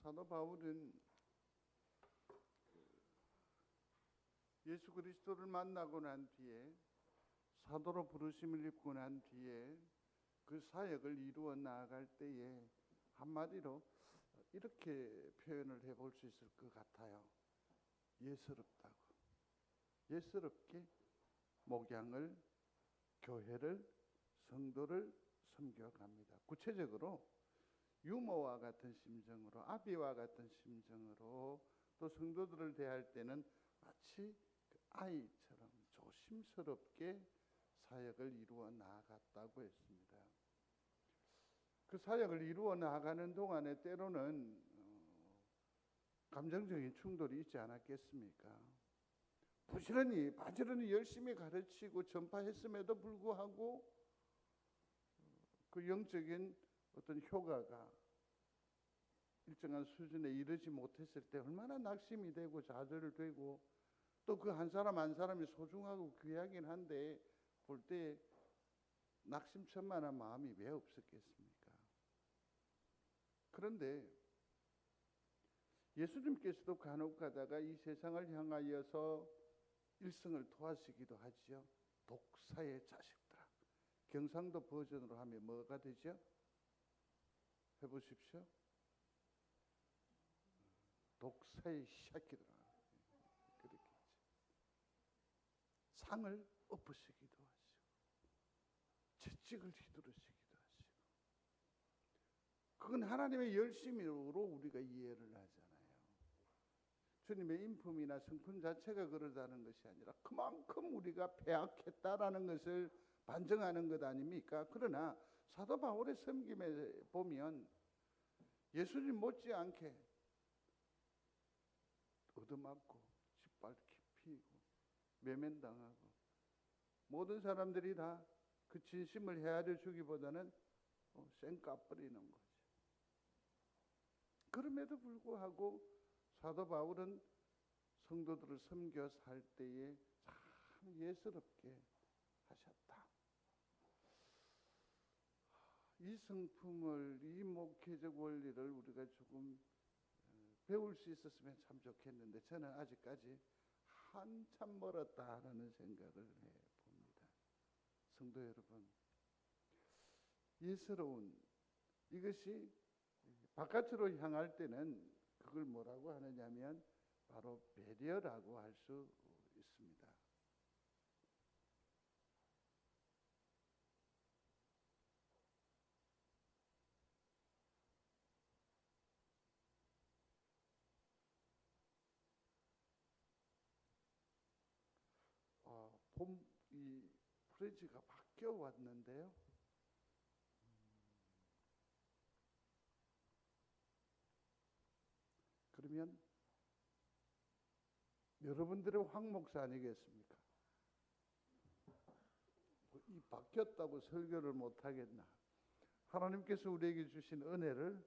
사도 바울은 예수 그리스도를 만나고 난 뒤에 사도로 부르심을 입고 난 뒤에 그 사역을 이루어 나아갈 때에 한마디로 이렇게 표현을 해볼 수 있을 것 같아요. 예스럽다고. 예스럽게 목양을, 교회를, 성도를 섬겨갑니다. 구체적으로 유모와 같은 심정으로, 아비와 같은 심정으로 또 성도들을 대할 때는 마치 그 아이처럼 조심스럽게 사역을 이루어 나아갔다고 했습니다. 그 사역을 이루어 나아가는 동안에 때로는 감정적인 충돌이 있지 않았겠습니까? 부지런히 바지런히 열심히 가르치고 전파했음에도 불구하고 그 영적인 어떤 효과가 일정한 수준에 이르지 못했을 때 얼마나 낙심이 되고 좌절되고 또 그 한 사람 한 사람이 소중하고 귀하긴 한데 볼 때 낙심천만한 마음이 왜 없었겠습니까? 그런데 예수님께서도 간혹 가다가 이 세상을 향하여서 일생을 도하시기도 하지요. 독사의 자식들아. 경상도 버전으로 하면 뭐가 되죠? 해보십시오. 독사의 새끼들아. 그렇게 했죠. 상을 엎으시기도 하시고 채찍을 휘두르시기도 하시고 그건 하나님의 열심으로 우리가 이해를 하잖아요. 주님의 인품이나 성품 자체가 그러다는 것이 아니라 그만큼 우리가 배악했다라는 것을 반증하는 것 아닙니까? 그러나 사도 바울의 섬김에 보면 예수님 못지않게 얻어맞고 짓밟기 피고 매면당하고 모든 사람들이 다 그 진심을 헤아려 주기보다는 쌩까버리는 거죠. 그럼에도 불구하고 사도 바울은 성도들을 섬겨 살 때에 참 예스럽게 하셨다. 이 성품을, 이 목회적 원리를 우리가 조금 배울 수 있었으면 참 좋겠는데 저는 아직까지 한참 멀었다라는 생각을 해봅니다. 성도 여러분, 예스러운 이것이 바깥으로 향할 때는 그걸 뭐라고 하느냐면 바로 배려라고 할 수 있습니다. 이 프레지가 바뀌어 왔는데요. 그러면 여러분들의 황 목사 아니겠습니까? 이 바뀌었다고 설교를 못 하겠나? 하나님께서 우리에게 주신 은혜를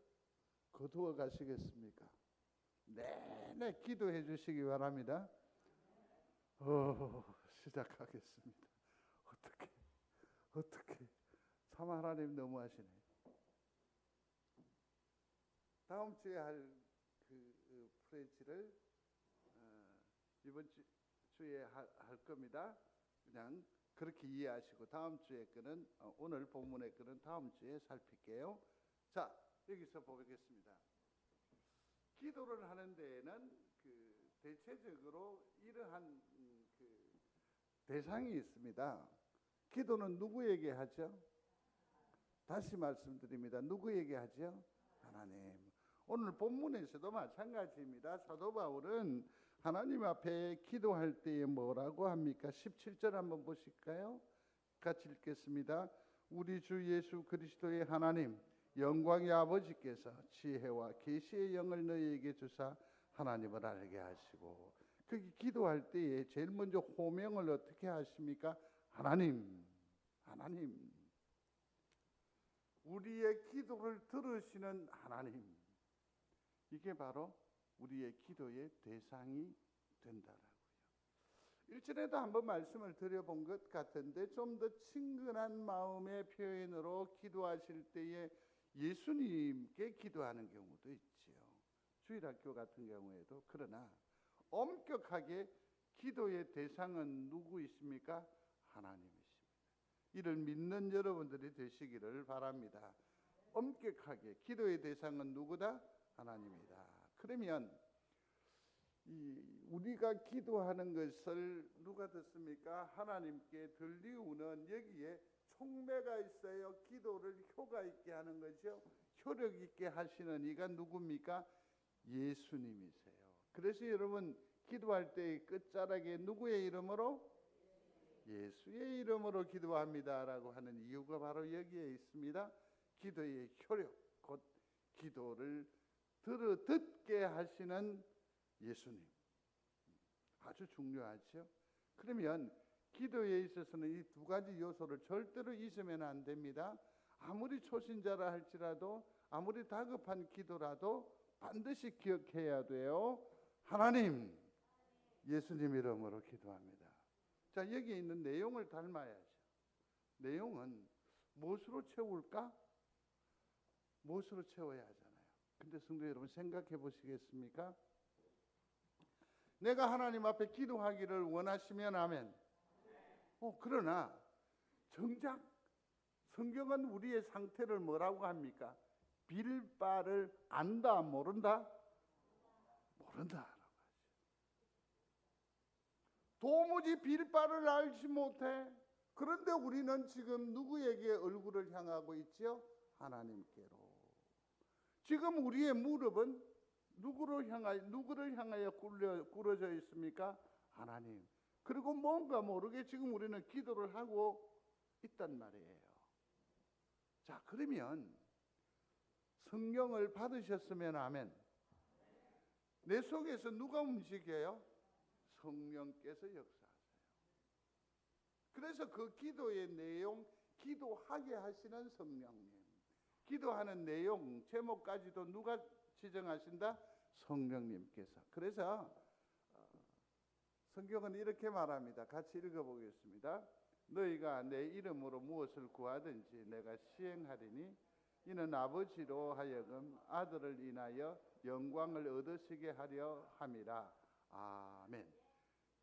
거두어 가시겠습니까? 내내 기도해 주시기 바랍니다. 시작하겠습니다. 어떻게 참 하나님 너무하시네. 다음 주에 할 그 프레지를 이번 주에 할 겁니다. 그냥 그렇게 이해하시고 다음 주에 거는 오늘 본문의 거는 다음 주에 살필게요. 자, 여기서 보겠습니다. 기도를 하는 데에는 그 대체적으로 이러한 그 대상이 있습니다. 기도는 누구에게 하죠? 다시 말씀드립니다. 누구에게 하죠? 하나님. 오늘 본문에서도 마찬가지입니다. 사도 바울은 하나님 앞에 기도할 때에 뭐라고 합니까? 17절 한번 보실까요? 같이 읽겠습니다. 우리 주 예수 그리스도의 하나님 영광의 아버지께서 지혜와 계시의 영을 너희에게 주사 하나님을 알게 하시고, 그 기도할 때에 제일 먼저 호명을 어떻게 하십니까? 하나님. 우리의 기도를 들으시는 하나님. 이게 바로 우리의 기도의 대상이 된다라고요. 일전에도 한번 말씀을 드려본 것 같은데 좀 더 친근한 마음의 표현으로 기도하실 때에 예수님께 기도하는 경우도 있지요. 주일학교 같은 경우에도. 그러나 엄격하게 기도의 대상은 누구 있습니까? 하나님이십니다. 이를 믿는 여러분들이 되시기를 바랍니다. 엄격하게 기도의 대상은 누구다? 하나님이다. 그러면 우리가 기도하는 것을 누가 듣습니까? 하나님께 들리우는 여기에 촉매가 있어요. 기도를 효과 있게 하는 것이요, 효력 있게 하시는 이가 누굽니까? 예수님이세요. 그래서 여러분 기도할 때의 끝자락에 누구의 이름으로? 예수의 이름으로 기도합니다라고 하는 이유가 바로 여기에 있습니다. 기도의 효력, 곧 기도를 듣게 하시는 예수님. 아주 중요하죠. 그러면 기도에 있어서는 이 두 가지 요소를 절대로 잊으면 안 됩니다. 아무리 초신자라 할지라도, 아무리 다급한 기도라도 반드시 기억해야 돼요. 하나님, 예수님 이름으로 기도합니다. 자, 여기 있는 내용을 닮아야죠. 내용은 무엇으로 채울까? 무엇으로 채워야 하잖아요. 근데 성도 여러분 생각해 보시겠습니까? 내가 하나님 앞에 기도하기를 원하시면 아멘. 그러나 정작 성경은 우리의 상태를 뭐라고 합니까? 빌 바를 안다, 모른다? 모른다. 도무지 빌 바를 알지 못해. 그런데 우리는 지금 누구에게 얼굴을 향하고 있죠? 하나님께로. 지금 우리의 무릎은 누구를 향하여 꿇어져 있습니까? 하나님. 그리고 뭔가 모르게 지금 우리는 기도를 하고 있단 말이에요. 자, 그러면 성령을 받으셨으면 아멘. 내 속에서 누가 움직여요? 성령께서 역사하세요. 그래서 그 기도의 내용, 기도하게 하시는 성령님, 기도하는 내용, 제목까지도 누가 지정하신다? 성령님께서. 그래서 성경은 이렇게 말합니다. 같이 읽어보겠습니다. 너희가 내 이름으로 무엇을 구하든지 내가 시행하리니 이는 아버지로 하여금 아들을 인하여 영광을 얻으시게 하려 함이라. 아멘.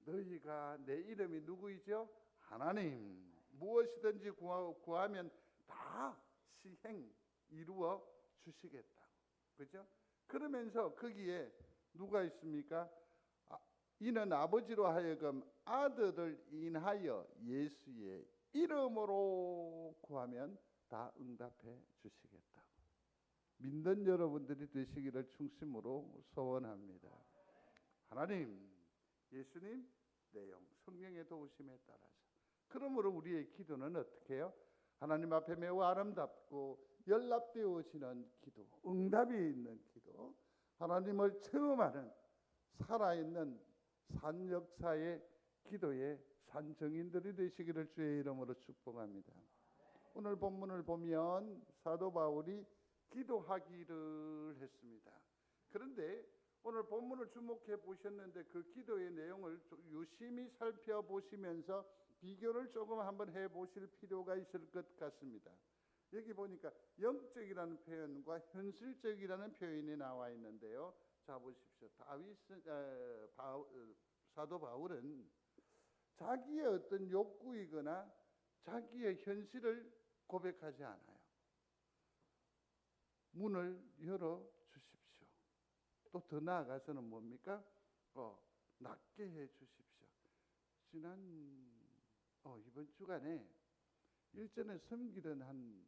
너희가 내 이름이 누구이죠? 하나님. 무엇이든지 구하면 다 시행 이루어 주시겠다. 그죠? 그러면서 거기에 누가 있습니까? 이는 아버지로 하여금 아들을 인하여 예수의 이름으로 구하면 다 응답해 주시겠다. 믿는 여러분들이 되시기를 충심으로 소원합니다. 하나님, 예수님, 내용, 성령의 도우심에 따라서. 그러므로 우리의 기도는 어떻게 해요? 하나님 앞에 매우 아름답고 연락되어지는 기도, 응답이 있는 기도, 하나님을 체험하는 살아있는 산 역사의 기도의 산 증인들이 되시기를 주의 이름으로 축복합니다. 오늘 본문을 보면 사도 바울이 기도하기를 했습니다. 그런데 오늘 본문을 주목해 보셨는데 그 기도의 내용을 유심히 살펴보시면서 비교를 조금 한번 해보실 필요가 있을 것 같습니다. 여기 보니까 영적이라는 표현과 현실적이라는 표현이 나와 있는데요. 자, 보십시오. 사도 바울은 자기의 어떤 욕구이거나 자기의 현실을 고백하지 않아요. 문을 열어 주십시오. 또 더 나아가서는 뭡니까? 낫게 해 주십시오. 이번 주간에 일전에 섬기던 한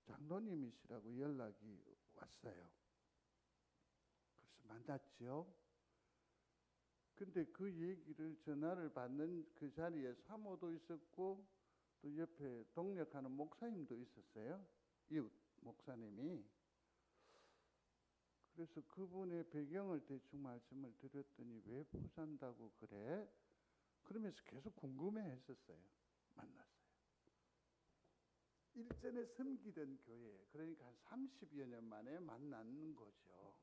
장로님이시라고 연락이 왔어요. 그래서 만났죠. 근데 그 얘기를 전화를 받는 그 자리에 사모도 있었고 또 옆에 동력하는 목사님도 있었어요. 이웃 목사님이. 그래서 그분의 배경을 대충 말씀을 드렸더니 왜 부산다고 그래? 그러면서 계속 궁금해했었어요. 만났어요. 일전에 섬기던 교회, 그러니까 한 30여 년 만에 만난 거죠.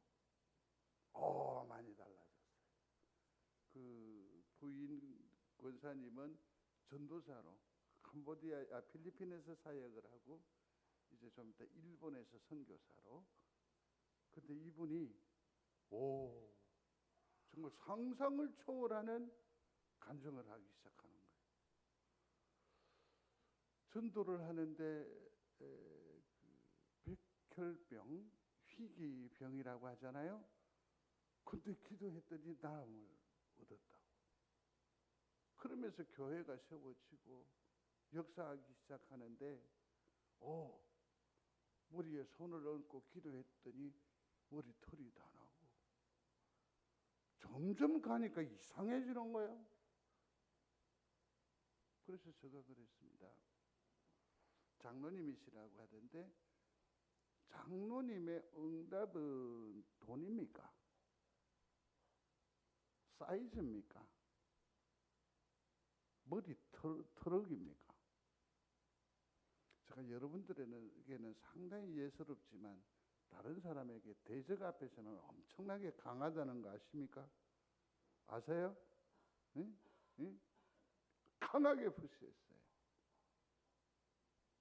많이 달라졌어요. 그 부인 권사님은 전도사로 필리핀에서 사역을 하고 이제 좀 이따 일본에서 선교사로, 근데 이분이 정말 상상을 초월하는 간증을 하기 시작하는 거예요. 전도를 하는데 백혈병, 희귀병이라고 하잖아요. 근데 기도했더니 나음을 얻었다고. 그러면서 교회가 세워지고 역사하기 시작하는데 머리에 손을 얹고 기도했더니 머리털이 다 나고 점점 가니까 이상해지는 거예요. 그래서 제가 그랬습니다. 장로님이시라고 하던데 장로님의 응답은 돈입니까? 사이즈입니까? 머리 트럭입니까? 제가 여러분들에게는 상당히 예스럽지만 다른 사람에게 대적 앞에서는 엄청나게 강하다는 거 아십니까? 아세요? 응? 응? 강하게 푸시했어요.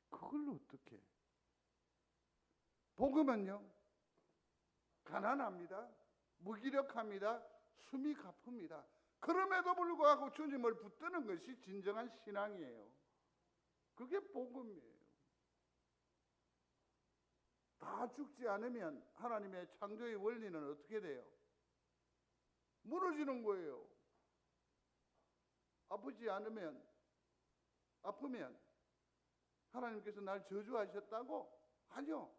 그걸 어떻게? 복음은요, 가난합니다. 무기력합니다. 숨이 가쁩니다. 그럼에도 불구하고 주님을 붙드는 것이 진정한 신앙이에요. 그게 복음이에요. 다 죽지 않으면 하나님의 창조의 원리는 어떻게 돼요? 무너지는 거예요. 아프면 하나님께서 날 저주하셨다고? 아니요.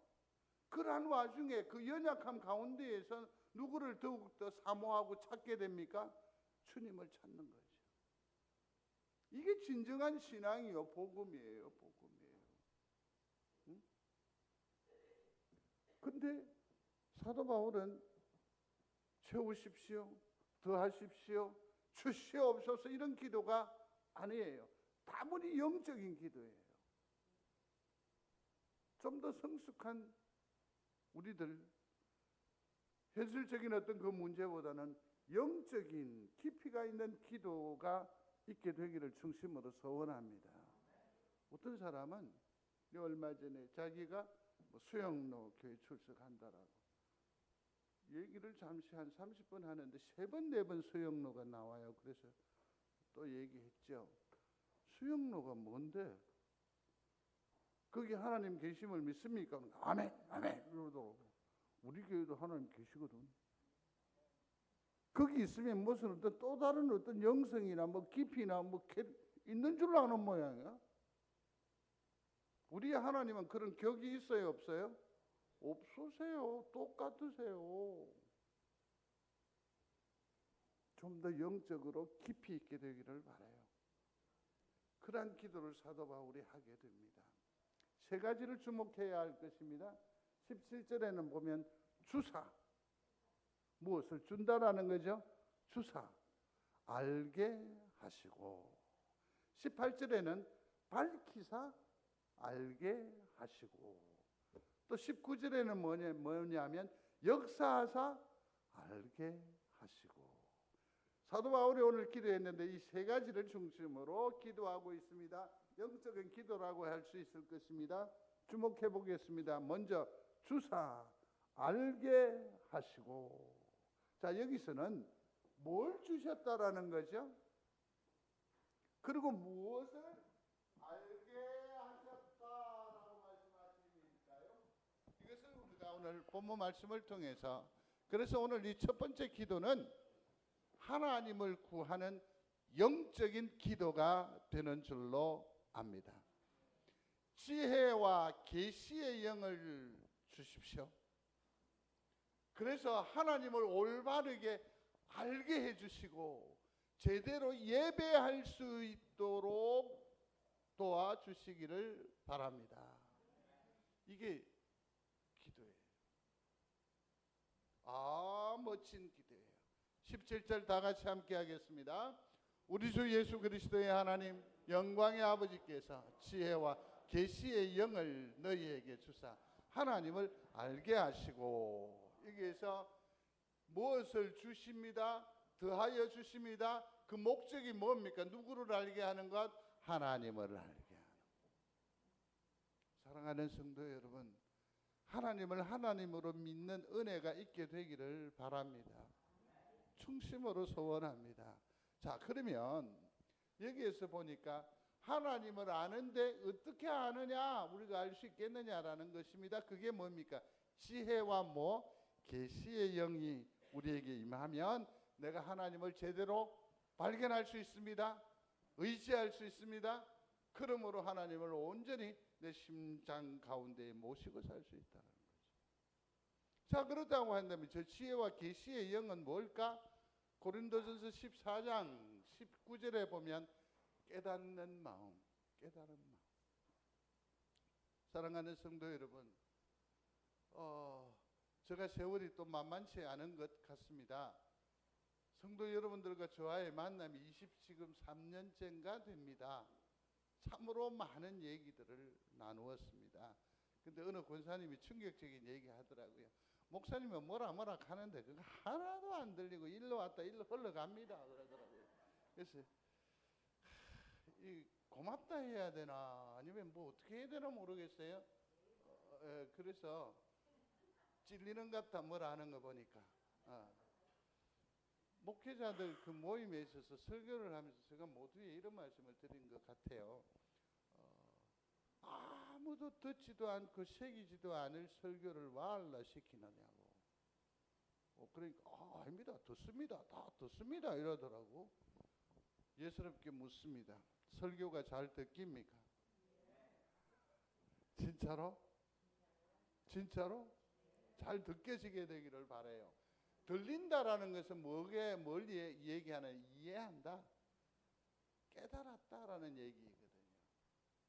그러한 와중에 그 연약함 가운데에서 누구를 더욱더 사모하고 찾게 됩니까? 주님을 찾는 거죠. 이게 진정한 신앙이요, 복음이에요, 복음이에요. 응? 근데 사도 바울은 채우십시오, 더하십시오, 주시옵소서 이런 기도가 아니에요. 다분히 영적인 기도예요. 좀 더 성숙한 우리들, 현실적인 어떤 그 문제보다는 영적인 깊이가 있는 기도가 있게 되기를 중심으로 소원합니다. 어떤 사람은 얼마 전에 자기가 수영로 교회 출석한다라고 얘기를 잠시 한 30분 하는데 3번, 4번 수영로가 나와요. 그래서 또 얘기했죠. 수영로가 뭔데? 거기 하나님 계심을 믿습니까? 아멘, 아멘 이러더라고. 우리 교회도 하나님 계시거든. 거기 있으면 무슨 어떤 또 다른 어떤 영성이나 깊이나 있는 줄 아는 모양이야. 우리 하나님은 그런 격이 있어요, 없어요? 없으세요. 똑같으세요. 좀 더 영적으로 깊이 있게 되기를 바라요. 그러한 기도를 사도 바울이 하게 됩니다. 3가지를 주목해야 할 것입니다. 17절에는 보면 주사, 무엇을 준다라는 거죠? 주사, 알게 하시고. 18절에는 밝히사 알게 하시고. 또 19절에는 뭐냐면 역사하사 알게 하시고. 사도 바울이 오늘 기도했는데 이 3가지를 중심으로 기도하고 있습니다. 영적인 기도라고 할 수 있을 것입니다. 주목해 보겠습니다. 먼저 주사 알게 하시고. 자, 여기서는 뭘 주셨다라는 거죠? 그리고 무엇을 알게 하셨다라고 말씀하시니까요. 이것을 우리가 오늘 본문 말씀을 통해서, 그래서 오늘 이 첫 번째 기도는 하나님을 구하는 영적인 기도가 되는 줄로 압니다. 지혜와 계시의 영을 주십시오. 그래서 하나님을 올바르게 알게 해주시고 제대로 예배할 수 있도록 도와주시기를 바랍니다. 이게 기도예요. 멋진 기도예요. 17절 다 같이 함께 하겠습니다. 우리 주 예수 그리스도의 하나님 영광의 아버지께서 지혜와 계시의 영을 너희에게 주사 하나님을 알게 하시고. 여기에서 무엇을 주십니다. 더하여 주십니다. 그 목적이 뭡니까? 누구를 알게 하는 것? 하나님을 알게 하는 것. 사랑하는 성도 여러분, 하나님을 하나님으로 믿는 은혜가 있게 되기를 바랍니다. 충심으로 소원합니다. 자, 그러면 여기에서 보니까 하나님을 아는데 어떻게 아느냐, 우리가 알 수 있겠느냐라는 것입니다. 그게 뭡니까? 지혜와 계시의 영이 우리에게 임하면 내가 하나님을 제대로 발견할 수 있습니다. 의지할 수 있습니다. 그러므로 하나님을 온전히 내 심장 가운데에 모시고 살 수 있다는 거죠. 자, 그렇다고 한다면 저 지혜와 계시의 영은 뭘까? 고린도전서 14장 19절에 보면 깨닫는 마음, 깨달은 마음. 사랑하는 성도 여러분, 제가 세월이 또 만만치 않은 것 같습니다. 성도 여러분들과 저와의 만남이 지금 3년째인가 됩니다. 참으로 많은 얘기들을 나누었습니다. 근데 어느 권사님이 충격적인 얘기 하더라고요. 목사님은 뭐라 하는데 그거 하나도 안 들리고 일로 왔다 일로 흘러갑니다 그러더라고요. 그래서 고맙다 해야 되나 아니면 어떻게 해야 되나 모르겠어요. 그래서 찔리는 것 같다 뭐라 하는 거 보니까 목회자들 그 모임에 있어서 설교를 하면서 제가 모두에 이런 말씀을 드린 것 같아요. 아무도 듣지도 않고 새기지도 않을 설교를 와알라 시키느냐고. 그러니까 아닙니다. 듣습니다. 다 듣습니다. 이러더라고. 예스럽게 묻습니다. 설교가 잘 듣깁니까? 진짜로? 진짜로? 잘 듣게지게 되기를 바라요. 들린다라는 것은 뭘 얘기하는? 이해한다, 깨달았다라는 얘기거든요.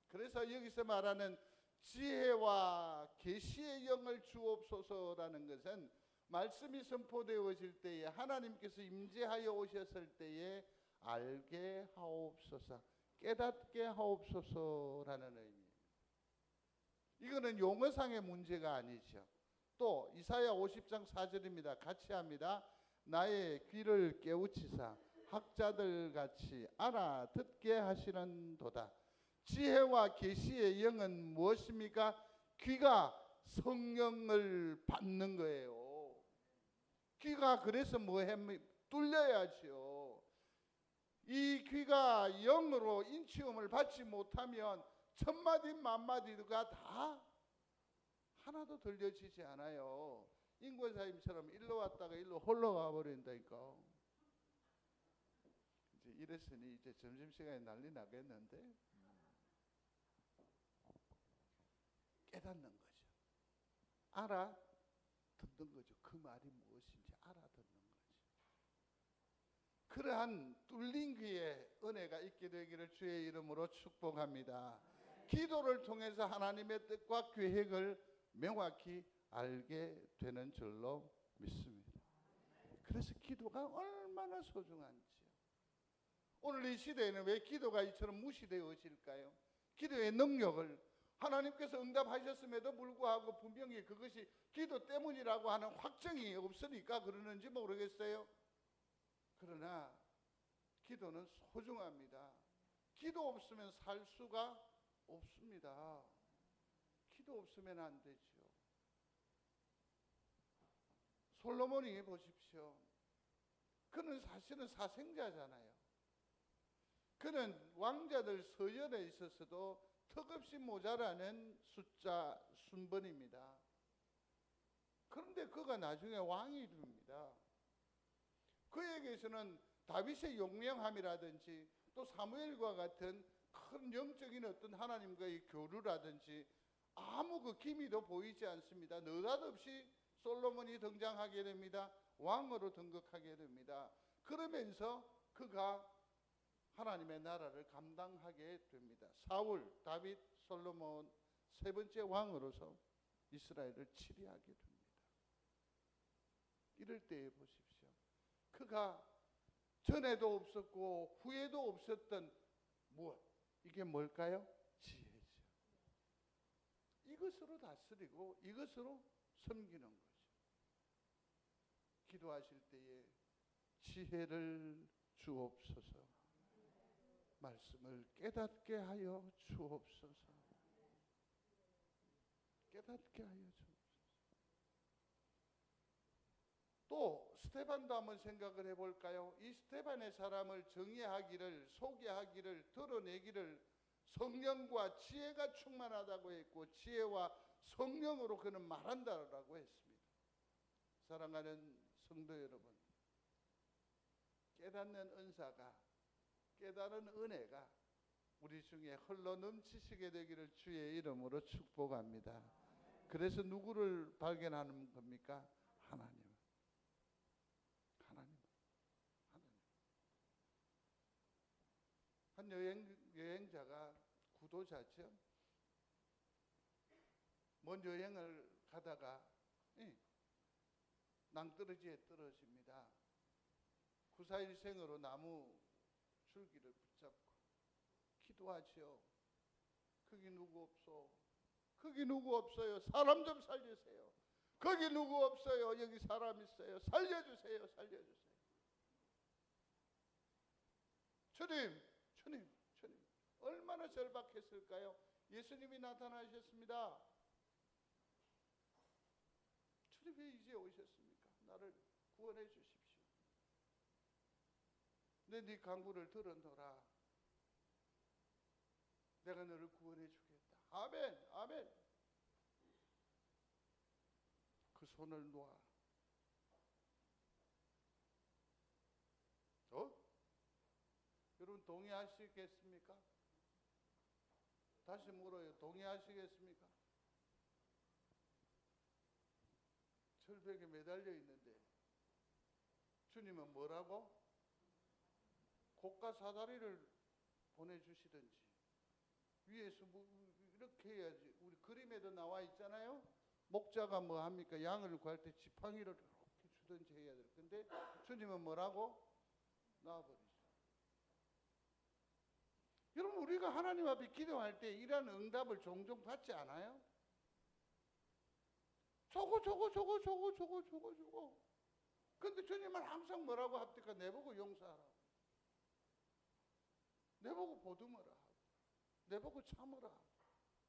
그래서 여기서 말하는 지혜와 계시의 영을 주옵소서라는 것은 말씀이 선포되어질 때에 하나님께서 임재하여 오셨을 때에 알게 하옵소서, 깨닫게 하옵소서라는 의미입니다. 이거는 용어상의 문제가 아니죠. 또 이사야 50장 4절입니다. 같이 합니다. 나의 귀를 깨우치사 학자들 같이 알아듣게 하시는도다. 지혜와 계시의 영은 무엇입니까? 귀가 성령을 받는 거예요. 귀가 그래서 뚫려야죠. 이 귀가 영으로 인치음을 받지 못하면 천마디 만마디가 다 하나도 들려지지 않아요. 인권사님처럼 일로 왔다가 일로 홀러가 버린다니까. 이제 이랬으니 이제 점심시간에 난리 나겠는데. 깨닫는 거죠. 알아듣는 거죠. 그 말이 무엇인지 알아듣는 거죠. 그러한 뚫린 귀에 은혜가 있게 되기를 주의 이름으로 축복합니다. 기도를 통해서 하나님의 뜻과 계획을 명확히 알게 되는 줄로 믿습니다. 그래서 기도가 얼마나 소중한지요. 오늘 이 시대에는 왜 기도가 이처럼 무시되어질까요? 기도의 능력을 하나님께서 응답하셨음에도 불구하고 분명히 그것이 기도 때문이라고 하는 확정이 없으니까 그러는지 모르겠어요. 그러나 기도는 소중합니다. 기도 없으면 살 수가 없습니다. 기도 없으면 안 되죠. 솔로몬이 보십시오. 그는 사실은 사생자잖아요. 그는 왕자들 서열에 있어서도 턱없이 모자라는 순번입니다. 그런데 그가 나중에 왕이 됩니다. 그에게서는 다윗의 용맹함이라든지 또 사무엘과 같은 큰 영적인 어떤 하나님과의 교류라든지 아무 그 기미도 보이지 않습니다. 느닷없이 솔로몬이 등장하게 됩니다. 왕으로 등극하게 됩니다. 그러면서 그가 하나님의 나라를 감당하게 됩니다. 사울, 다윗, 솔로몬 세 번째 왕으로서 이스라엘을 치리하게 됩니다. 이럴 때에 보십시오. 그가 전에도 없었고 후에도 없었던 무엇? 이게 뭘까요? 지혜죠. 이것으로 다스리고 이것으로 섬기는 거죠. 기도하실 때에 지혜를 주옵소서. 말씀을 깨닫게 하여 주옵소서. 깨닫게 하여 주옵소서. 또 스데반도 한번 생각을 해볼까요? 이 스데반의 사람을 정의하기를, 소개하기를, 드러내기를 성령과 지혜가 충만하다고 했고 지혜와 성령으로 그는 말한다라고 했습니다. 사랑하는 성도 여러분, 깨닫는 은사가, 깨달은 은혜가 우리 중에 흘러 넘치시게 되기를 주의 이름으로 축복합니다. 그래서 누구를 발견하는 겁니까? 하나님. 한 여행자가 구도자죠. 먼 여행을 가다가 낭떠러지에 떨어집니다. 구사일생으로 나무 줄기를 붙잡고 기도하죠. 거기 누구 없소? 거기 누구 없어요? 사람 좀 살려주세요. 거기 누구 없어요? 여기 사람 있어요. 살려주세요. 살려주세요. 주님, 얼마나 절박했을까요? 예수님이 나타나셨습니다. 주님 왜 이제 오셨습니까? 나를 구원해 주십시오. 네 간구를 들어놓으라. 내가 너를 구원해 주겠다. 아멘, 아멘. 그 손을 놓아. 여러분 동의하시겠습니까? 다시 물어요. 동의하시겠습니까? 절벽에 매달려 있는데 주님은 뭐라고? 곡과 사다리를 보내주시든지 위에서 뭐 이렇게 해야지. 우리 그림에도 나와 있잖아요. 목자가 뭐 합니까? 양을 구할 때 지팡이를 이렇게 주든지 해야 될 건데 주님은 뭐라고? 놔버리죠. 여러분 우리가 하나님 앞에 기도할 때 이런 응답을 종종 받지 않아요? 저거. 근데 주님은 항상 뭐라고 합니까? 내보고 용서하라고. 내보고 보듬으라 하고. 내보고 참으라 하고.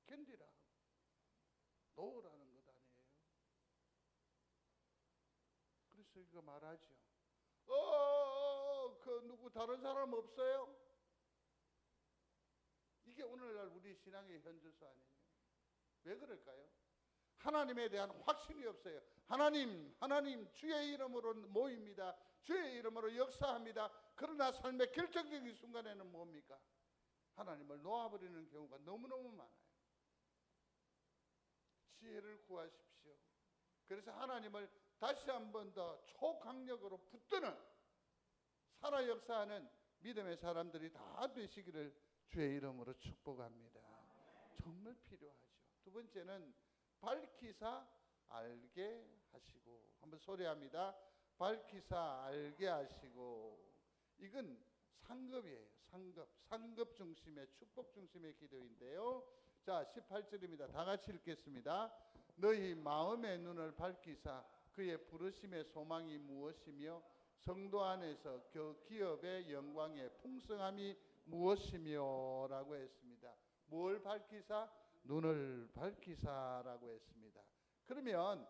견디라 하고. 놓으라는 것 아니에요. 그래서 이거 말하죠. 그 누구 다른 사람 없어요? 이게 오늘날 우리 신앙의 현주소 아니에요? 왜 그럴까요? 하나님에 대한 확신이 없어요. 하나님 주의 이름으로 모입니다. 주의 이름으로 역사합니다. 그러나 삶의 결정적인 순간에는 뭡니까? 하나님을 놓아버리는 경우가 너무너무 많아요. 지혜를 구하십시오. 그래서 하나님을 다시 한 번 더 초강력으로 붙드는 살아 역사하는 믿음의 사람들이 다 되시기를 주의 이름으로 축복합니다. 정말 필요하죠. 두 번째는 밝히사 알게 하시고. 한번 소리합니다. 밝히사 알게 하시고. 이건 상급이에요. 상급 중심의 축복 중심의 기도인데요. 자 18절입니다. 다 같이 읽겠습니다. 너희 마음의 눈을 밝히사 그의 부르심의 소망이 무엇이며 성도 안에서 그 기업의 영광의 풍성함이 무엇이며 라고 했습니다. 뭘 밝히사? 눈을 밝히사라고 했습니다. 그러면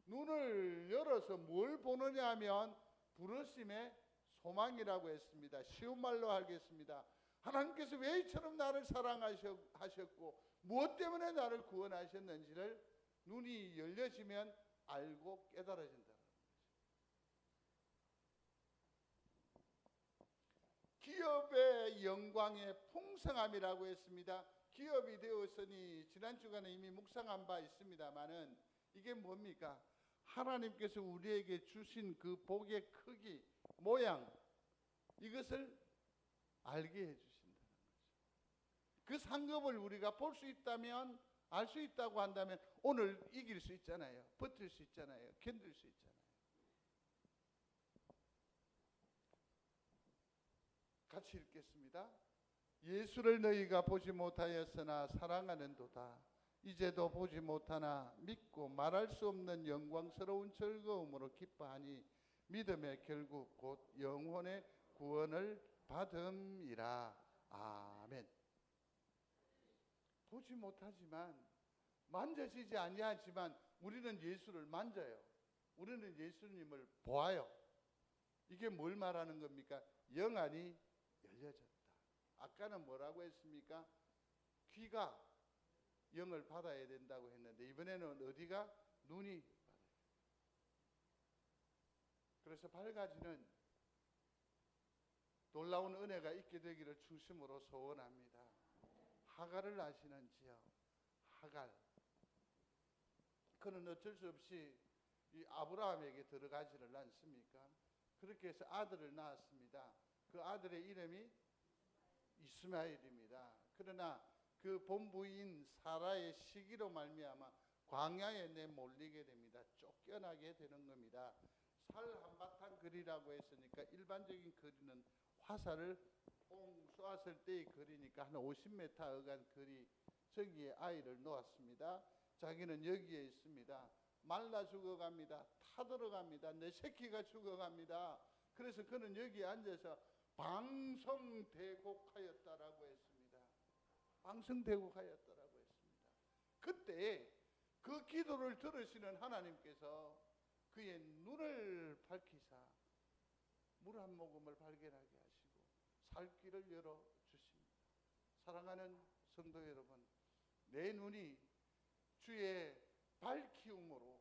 눈을 열어서 뭘 보느냐 하면 부르심의 소망이라고 했습니다. 쉬운 말로 하겠습니다. 하나님께서 왜 이처럼 나를 사랑하셨고 무엇 때문에 나를 구원하셨는지를 눈이 열려지면 알고 깨달아진다는 거죠. 기업의 영광의 풍성함이라고 했습니다. 기업이 되었으니 지난 주간에 이미 묵상한 바 있습니다만은 이게 뭡니까? 하나님께서 우리에게 주신 그 복의 크기, 모양, 이것을 알게 해주신다는 거죠. 그 상급을 우리가 볼 수 있다면, 알 수 있다고 한다면 오늘 이길 수 있잖아요. 버틸 수 있잖아요. 견딜 수 있잖아요. 같이 읽겠습니다. 예수를 너희가 보지 못하였으나 사랑하는도다. 이제도 보지 못하나 믿고 말할 수 없는 영광스러운 즐거움으로 기뻐하니 믿음의 결국 곧 영혼의 구원을 받음이라. 아멘. 보지 못하지만 만져지지 아니하지만 우리는 예수를 만져요. 우리는 예수님을 보아요. 이게 뭘 말하는 겁니까? 영안이 열려졌다. 아까는 뭐라고 했습니까? 귀가 영을 받아야 된다고 했는데 이번에는 어디가? 눈이 받아요. 그래서 밝아지는 놀라운 은혜가 있게 되기를 중심으로 소원합니다. 하갈을 아시는지요? 하갈. 그는 어쩔 수 없이 이 아브라함에게 들어가지를 않습니까? 그렇게 해서 아들을 낳았습니다. 그 아들의 이름이 이스마엘입니다. 그러나 그 본부인 사라의 시기로 말미암아 광야에 내몰리게 됩니다. 쫓겨나게 되는 겁니다. 살 한바탕 거리라고 했으니까 일반적인 거리는 화살을 뽕 쏘았을 때의 거리니까 한 50m 어간 거리, 저기에 아이를 놓았습니다. 자기는 여기에 있습니다. 말라 죽어갑니다. 타들어갑니다. 내 새끼가 죽어갑니다. 그래서 그는 여기에 앉아서 방성대곡하였다라고 했습니다. 방성대곡하였다라고 했습니다. 그때 그 기도를 들으시는 하나님께서 그의 눈을 밝히사 물 한 모금을 발견하게 하시고 살 길을 열어주십니다. 사랑하는 성도 여러분, 내 눈이 주의 밝히움으로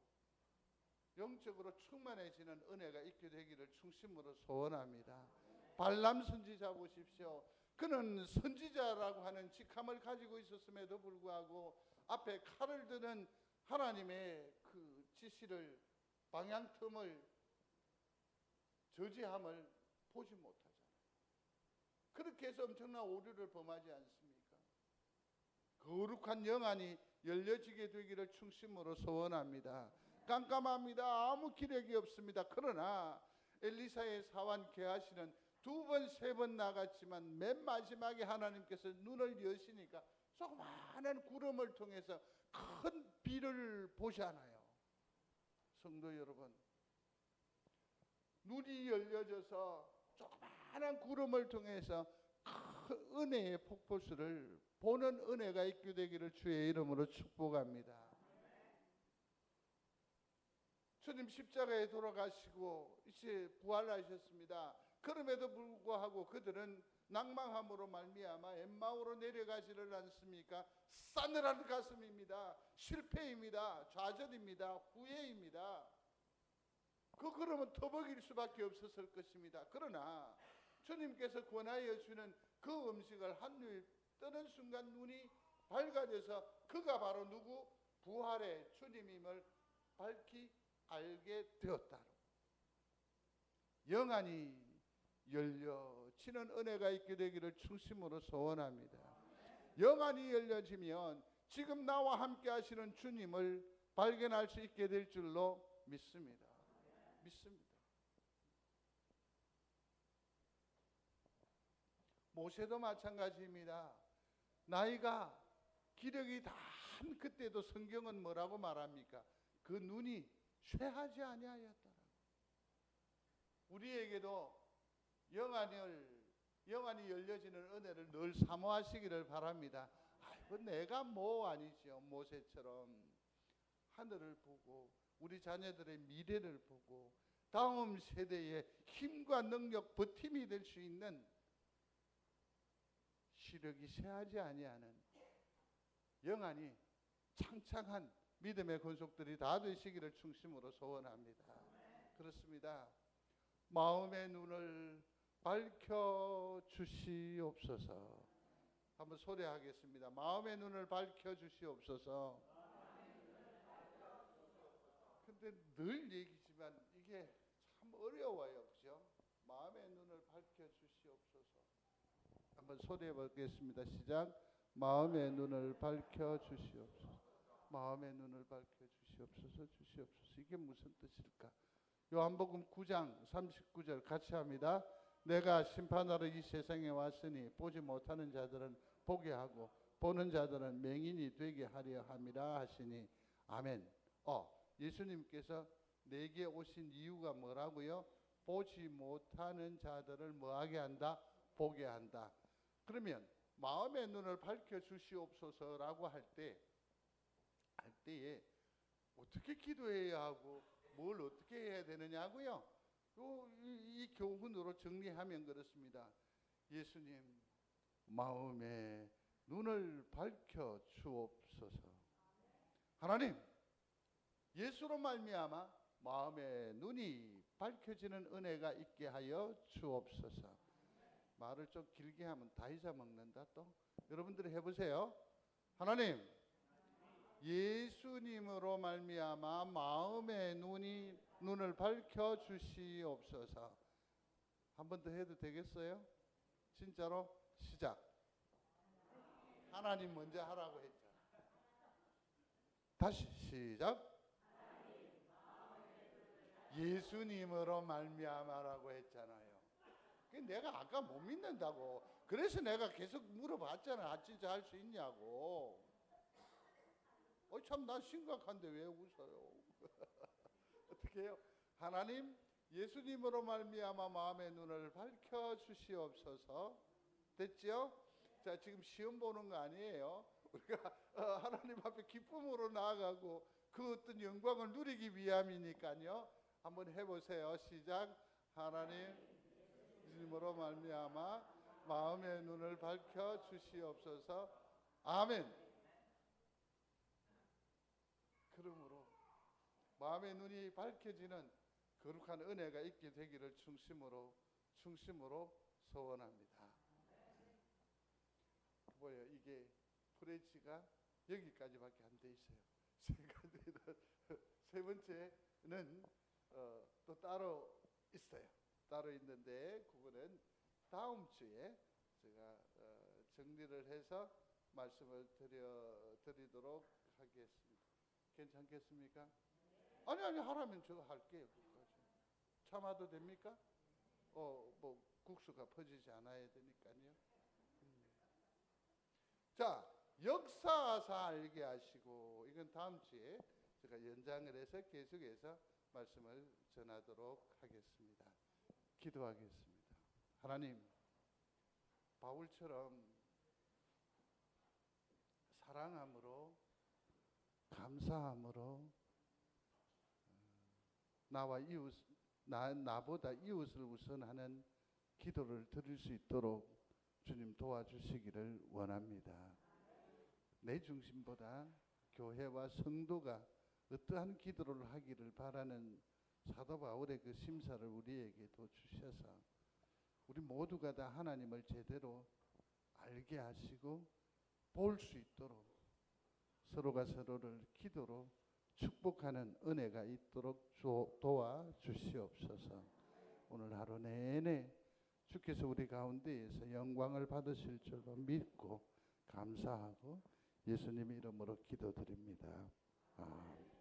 영적으로 충만해지는 은혜가 있게 되기를 중심으로 소원합니다. 발람 선지자 보십시오. 그는 선지자라고 하는 직함을 가지고 있었음에도 불구하고 앞에 칼을 드는 하나님의 그 지시를, 방향틈을, 저지함을 보지 못하잖아요. 그렇게 해서 엄청난 오류를 범하지 않습니까? 거룩한 영안이 열려지게 되기를 중심으로 소원합니다. 깜깜합니다. 아무 기력이 없습니다. 그러나 엘리사의 사환 게하시는 2번, 3번 나갔지만 맨 마지막에 하나님께서 눈을 여시니까 조그마한 구름을 통해서 큰 비를 보잖아요. 성도 여러분, 눈이 열려져서 조그마한 구름을 통해서 큰 은혜의 폭포수를 보는 은혜가 있게 되기를 주의 이름으로 축복합니다. 주님 십자가에 돌아가시고 이제 부활하셨습니다. 그럼에도 불구하고 그들은 낭망함으로 말미암아 엠마오로 내려가지를 않습니까? 싸늘한 가슴입니다. 실패입니다. 좌절입니다. 후회입니다. 그 그러면 터벅일 수밖에 없었을 것입니다. 그러나 주님께서 권하여 주는 그 음식을 한 입 뜨는 순간 눈이 밝아져서 그가 바로 누구? 부활의 주님임을 밝히 알게 되었다. 영안이 열려지는 은혜가 있게 되기를 중심으로 소원합니다. 영안이 열려지면 지금 나와 함께 하시는 주님을 발견할 수 있게 될 줄로 믿습니다. 믿습니다. 모세도 마찬가지입니다. 나이가 기력이 다한 그때도 성경은 뭐라고 말합니까? 그 눈이 쇠하지 아니하였더라. 우리에게도 영안이 열려지는 은혜를 늘 사모하시기를 바랍니다. 아이고 내가 뭐 아니죠. 모세처럼 하늘을 보고 우리 자녀들의 미래를 보고 다음 세대의 힘과 능력, 버팀이 될 수 있는 시력이 쇠하지 아니하는 영안이 창창한 믿음의 권속들이 다 되시기를 중심으로 소원합니다. 그렇습니다. 마음의 눈을 밝혀 주시옵소서. 한번 소리하겠습니다. 마음의 눈을 밝혀 주시옵소서. 근데 늘 얘기지만 이게 참 어려워요. 그죠? 마음의 눈을 밝혀 주시옵소서. 한번 소리해 보겠습니다. 시작. 마음의 눈을 밝혀 주시옵소서. 마음의 눈을 밝혀 주시옵소서. 주시옵소서. 이게 무슨 뜻일까? 요한복음 9장 39절 같이 합니다. 내가 심판하러 이 세상에 왔으니 보지 못하는 자들은 보게 하고 보는 자들은 맹인이 되게 하려 함이라 하시니 아멘. 예수님께서 내게 오신 이유가 뭐라고요? 보지 못하는 자들을 뭐하게 한다? 보게 한다. 그러면 마음의 눈을 밝혀 주시옵소서라고 할 때에 어떻게 기도해야 하고 뭘 어떻게 해야 되느냐고요? 이 교훈으로 정리하면 그렇습니다. 예수님, 마음의 눈을 밝혀 주옵소서. 하나님, 예수로 말미암아 마음의 눈이 밝혀지는 은혜가 있게 하여 주옵소서. 말을 좀 길게 하면 다 잊어먹는다 또. 여러분들이 해보세요. 하나님, 예수님으로 말미암아 마음의 눈을 밝혀 주시옵소서. 한 번 더 해도 되겠어요? 진짜로 시작. 하나님 먼저 하라고 했잖아. 다시 시작. 예수님으로 말미암아라고 했잖아요. 내가 아까 못 믿는다고. 그래서 내가 계속 물어봤잖아. 진짜 할 수 있냐고. 참 난 심각한데 왜 웃어요? 어떻게 해요? 하나님, 예수님으로 말미암아 마음의 눈을 밝혀 주시옵소서. 됐죠? 자, 지금 시험 보는 거 아니에요. 우리가 하나님 앞에 기쁨으로 나아가고 그 어떤 영광을 누리기 위함이니까요. 한번 해보세요. 시작. 하나님, 예수님으로 말미암아 마음의 눈을 밝혀 주시옵소서. 아멘. 그러므로 마음의 눈이 밝혀지는 거룩한 은혜가 있게 되기를 충심으로 소원합니다. 뭐예요? 이게 프레치가 여기까지밖에 안 돼 있어요. 세 번째는 또 따로 있어요. 따로 있는데 그거는 다음 주에 제가 정리를 해서 말씀을 드리도록 하겠습니다. 괜찮겠습니까? 아니 하라면 제가 할게요. 참아도 됩니까? 뭐 국수가 퍼지지 않아야 되니까요. 자, 역사하사 알게 하시고, 이건 다음 주에 제가 연장을 해서 계속해서 말씀을 전하도록 하겠습니다. 기도하겠습니다. 하나님, 바울처럼 사랑함으로, 감사함으로 나보다 이웃을 우선하는 기도를 드릴 수 있도록 주님 도와주시기를 원합니다. 내 중심보다 교회와 성도가 어떠한 기도를 하기를 바라는 사도 바울의 그 심사를 우리에게도 주셔서 우리 모두가 다 하나님을 제대로 알게 하시고 볼 수 있도록 서로가 서로를 기도로 축복하는 은혜가 있도록 도와주시옵소서. 오늘 하루 내내 주께서 우리 가운데에서 영광을 받으실 줄로 믿고 감사하고 예수님 이름으로 기도드립니다. 아멘.